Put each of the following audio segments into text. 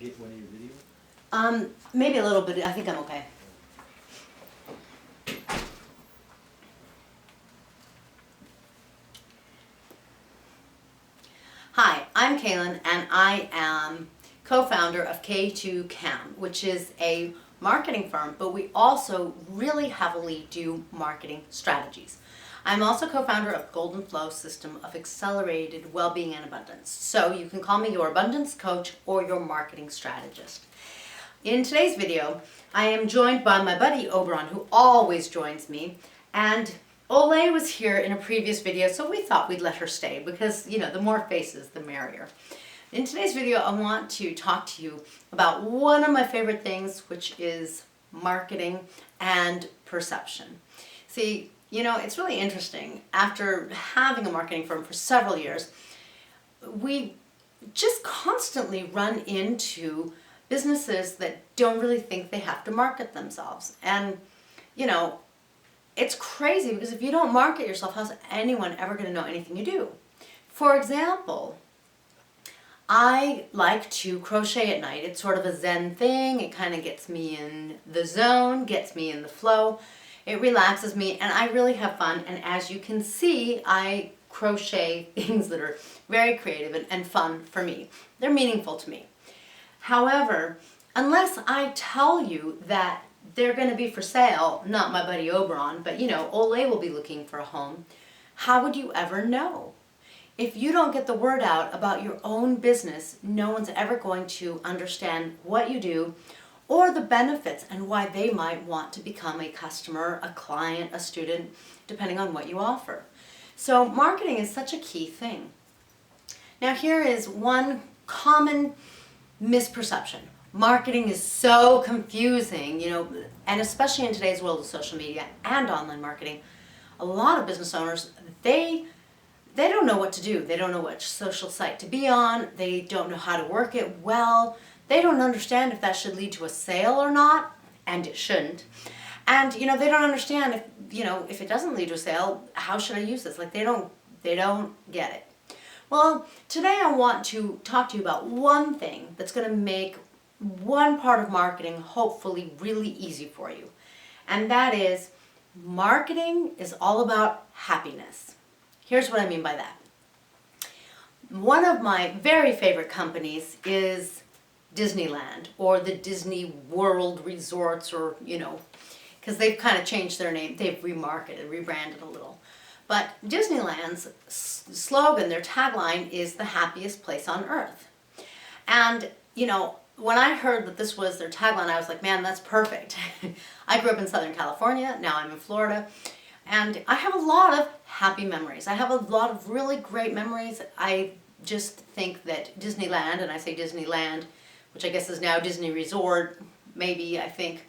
hit one of your videos? Maybe a little bit. I think I'm okay. Hi, I'm Kaylin, and I am co-founder of K2 Cam, which is a marketing firm, but we also really heavily do marketing strategies. I'm also co-founder of Golden Flow System of Accelerated Wellbeing and Abundance. So you can call me your abundance coach or your marketing strategist. In today's video, I am joined by my buddy Oberon, who always joins me, and Ole was here in a previous video, so we thought we'd let her stay because, you know, the more faces, the merrier. In today's video, I want to talk to you about one of my favorite things, which is marketing and perception. See, you know, it's really interesting. After having a marketing firm for several years, we just constantly run into businesses that don't really think they have to market themselves. And, you know, it's crazy because if you don't market yourself, how's anyone ever going to know anything you do? For example, I like to crochet at night. It's sort of a Zen thing. It kind of gets me in the zone, gets me in the flow. It relaxes me and I really have fun. And as you can see, I crochet things that are very creative and fun for me. They're meaningful to me. However, unless I tell you that they're going to be for sale, not my buddy Oberon, but you know, Ole will be looking for a home, how would you ever know? If you don't get the word out about your own business, no one's ever going to understand what you do or the benefits and why they might want to become a customer, a client, a student, depending on what you offer. So marketing is such a key thing. Now here is one common misperception. Marketing is so confusing, you know, and especially in today's world of social media and online marketing, a lot of business owners, they don't know what to do. They don't know which social site to be on. They don't know how to work it well. They don't understand if that should lead to a sale or not, and it shouldn't. And, you know, they don't understand if, you know, if it doesn't lead to a sale, how should I use this? Like they don't get it. Well, today I want to talk to you about one thing that's going to make one part of marketing hopefully really easy for you. And that is marketing is all about happiness. Here's what I mean by that. One of my very favorite companies is Disneyland or the Disney World Resorts, or, you know, because they've kind of changed their name. They've remarketed, rebranded a little. But Disneyland's slogan, their tagline is the happiest place on earth. And, you know, when I heard that this was their tagline, I was like, man, that's perfect. I grew up in Southern California, now I'm in Florida, and I have a lot of happy memories. I have a lot of really great memories. I just think that Disneyland, and I say Disneyland, which I guess is now Disney Resort, maybe, I think,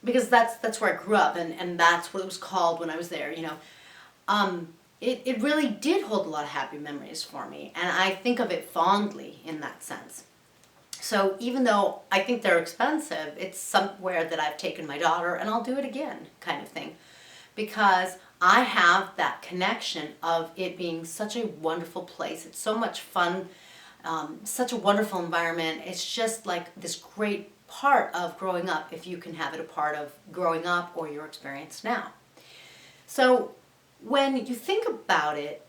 because that's where I grew up, and that's what it was called when I was there, you know. It really did hold a lot of happy memories for me, and I think of it fondly in that sense. So even though I think they're expensive, it's somewhere that I've taken my daughter and I'll do it again kind of thing. Because I have that connection of it being such a wonderful place. It's so much fun, such a wonderful environment. It's just like this great part of growing up, if you can have it a part of growing up or your experience now. So when you think about it,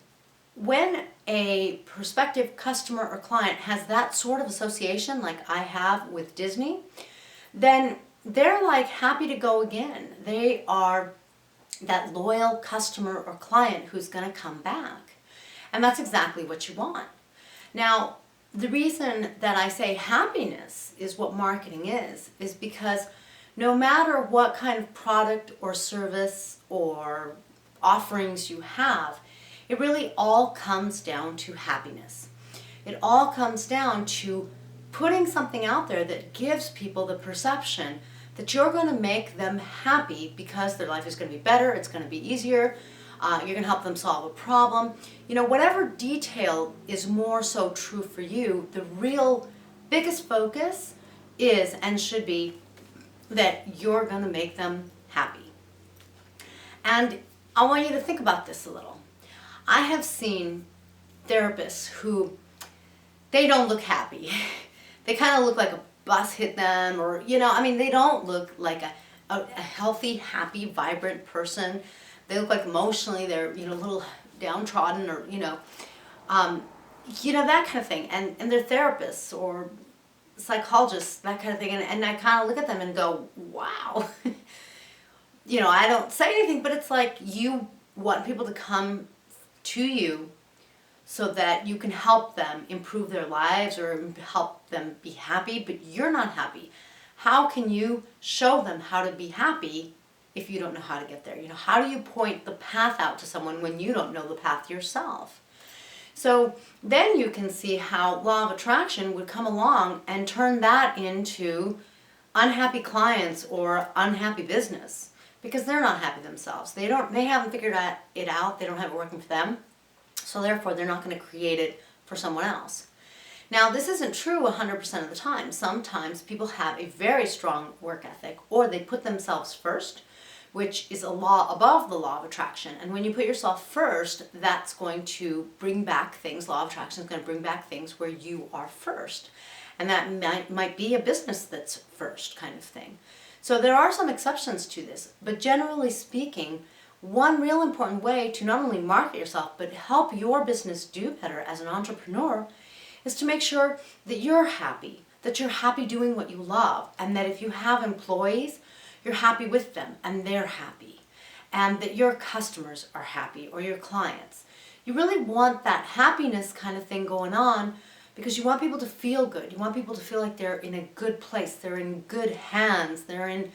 when a prospective customer or client has that sort of association like I have with Disney, then they're like happy to go again. They are that loyal customer or client who's going to come back. And that's exactly what you want. Now, the reason that I say happiness is what marketing is because no matter what kind of product or service or offerings you have, it really all comes down to happiness. It all comes down to putting something out there that gives people the perception that you're going to make them happy because their life is going to be better, it's going to be easier, you're going to help them solve a problem. You know, whatever detail is more so true for you, the real biggest focus is and should be that you're going to make them happy. And I want you to think about this a little. I have seen therapists who, they don't look happy. They kind of look like a bus hit them, or, I mean, they don't look like a healthy, happy, vibrant person. They look like emotionally they're, a little downtrodden, or, that kind of thing. And they're therapists or psychologists, that kind of thing. And I kind of look at them and go, wow. I don't say anything, but it's like you want people to come to you so that you can help them improve their lives or help them be happy, but you're not happy. How can you show them how to be happy if you don't know how to get there? How do you point the path out to someone when you don't know the path yourself? So then you can see how law of attraction would come along and turn that into unhappy clients or unhappy business, because they're not happy themselves. They haven't figured it out. They don't have it working for them. So therefore, they're not going to create it for someone else. Now, this isn't true 100% of the time. Sometimes people have a very strong work ethic, or they put themselves first, which is a law above the law of attraction. And when you put yourself first, that's going to bring back things. Law of attraction is going to bring back things where you are first. And that might be a business that's first, kind of thing. So there are some exceptions to this, but generally speaking, one real important way to not only market yourself, but help your business do better as an entrepreneur is to make sure that you're happy doing what you love, and that if you have employees, you're happy with them and they're happy, and that your customers are happy, or your clients. You really want that happiness kind of thing going on, because you want people to feel good. You want people to feel like they're in a good place. They're in good hands. They're in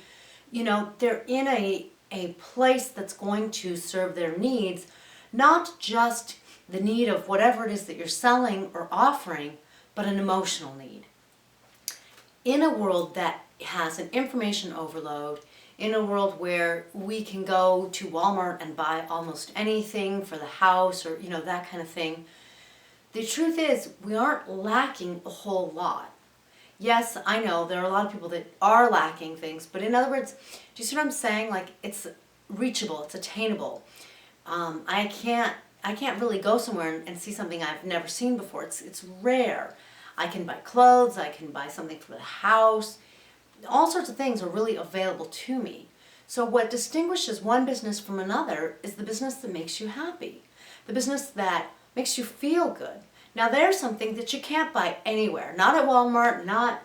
a place that's going to serve their needs, not just the need of whatever it is that you're selling or offering, but an emotional need. In a world that has an information overload, in a world where we can go to Walmart and buy almost anything for the house, or that kind of thing, the truth is we aren't lacking a whole lot. Yes, I know there are a lot of people that are lacking things, but in other words, do you see what I'm saying? Like, it's reachable, it's attainable. I can't really go somewhere and see something I've never seen before. It's rare. I can buy clothes, I can buy something for the house. All sorts of things are really available to me. So what distinguishes one business from another is the business that makes you happy, the business that makes you feel good. Now, there's something that you can't buy anywhere, not at Walmart, not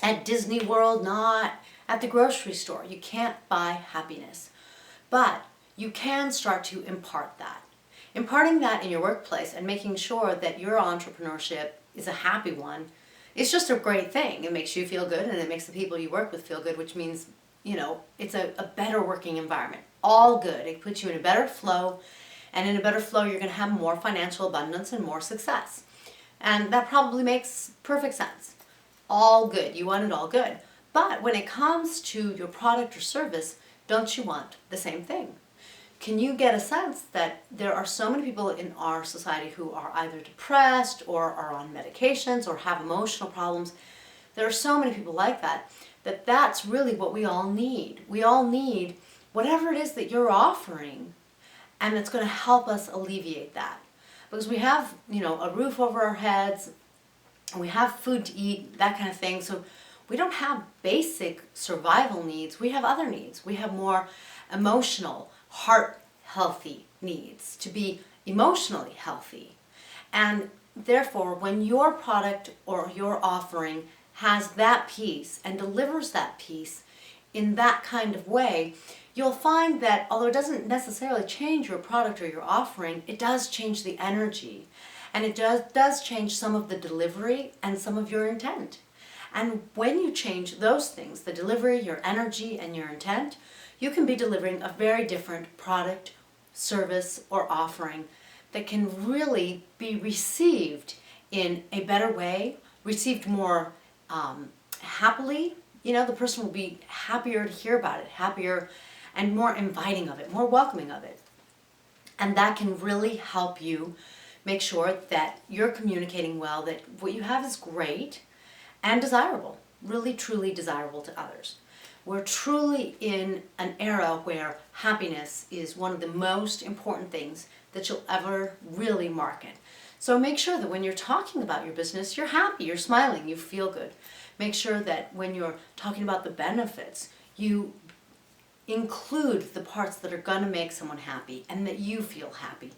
at Disney World, not at the grocery store. You can't buy happiness, but you can start to impart that. Imparting that in your workplace and making sure that your entrepreneurship is a happy one is just a great thing. It makes you feel good, and it makes the people you work with feel good, which means, it's a better working environment. All good. It puts you in a better flow, and in a better flow, you're going to have more financial abundance and more success. And that probably makes perfect sense. All good. You want it all good. But when it comes to your product or service, don't you want the same thing? Can you get a sense that there are so many people in our society who are either depressed or are on medications or have emotional problems? There are so many people like that, that's really what we all need. We all need whatever it is that you're offering, and it's going to help us alleviate that. Because we have, a roof over our heads, and we have food to eat, that kind of thing. So we don't have basic survival needs. We have other needs. We have more emotional, heart healthy needs, to be emotionally healthy. And therefore, when your product or your offering has that piece and delivers that piece in that kind of way, you'll find that although it doesn't necessarily change your product or your offering, it does change the energy. And it does change some of the delivery and some of your intent. And when you change those things, the delivery, your energy, and your intent, you can be delivering a very different product, service, or offering that can really be received in a better way, received more happily. The person will be happier to hear about it, happier and more inviting of it, more welcoming of it. And that can really help you make sure that you're communicating well, that what you have is great and desirable, really truly desirable to others. We're truly in an era where happiness is one of the most important things that you'll ever really market. So make sure that when you're talking about your business, you're happy, you're smiling, you feel good. Make sure that when you're talking about the benefits, you include the parts that are going to make someone happy and that you feel happy,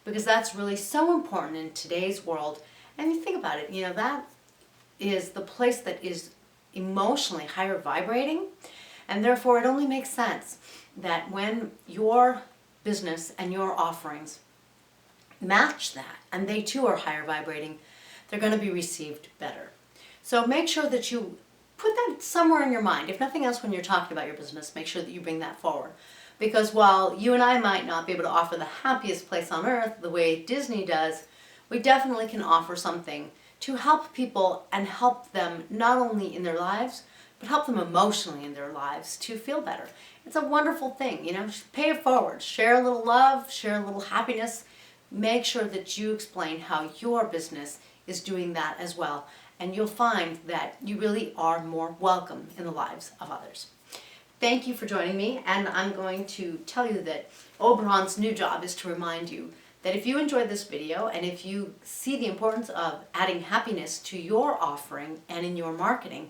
because that's really so important in today's world. And you think about it, that is the place that is emotionally higher vibrating, and therefore it only makes sense that when your business and your offerings match that and they too are higher vibrating, they're going to be received better. So make sure that you put that somewhere in your mind. If nothing else, when you're talking about your business, make sure that you bring that forward. Because while you and I might not be able to offer the happiest place on earth the way Disney does, we definitely can offer something to help people and help them not only in their lives, but help them emotionally in their lives to feel better. It's a wonderful thing, pay it forward. Share a little love, share a little happiness. Make sure that you explain how your business is doing that as well. And you'll find that you really are more welcome in the lives of others. Thank you for joining me, and I'm going to tell you that Oberon's new job is to remind you that if you enjoyed this video and if you see the importance of adding happiness to your offering and in your marketing,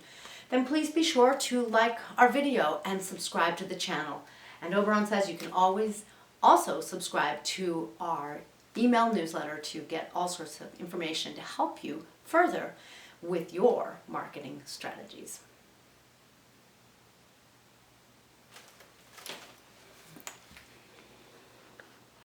then please be sure to like our video and subscribe to the channel. And Oberon says you can always also subscribe to our email newsletter to get all sorts of information to help you further with your marketing strategies.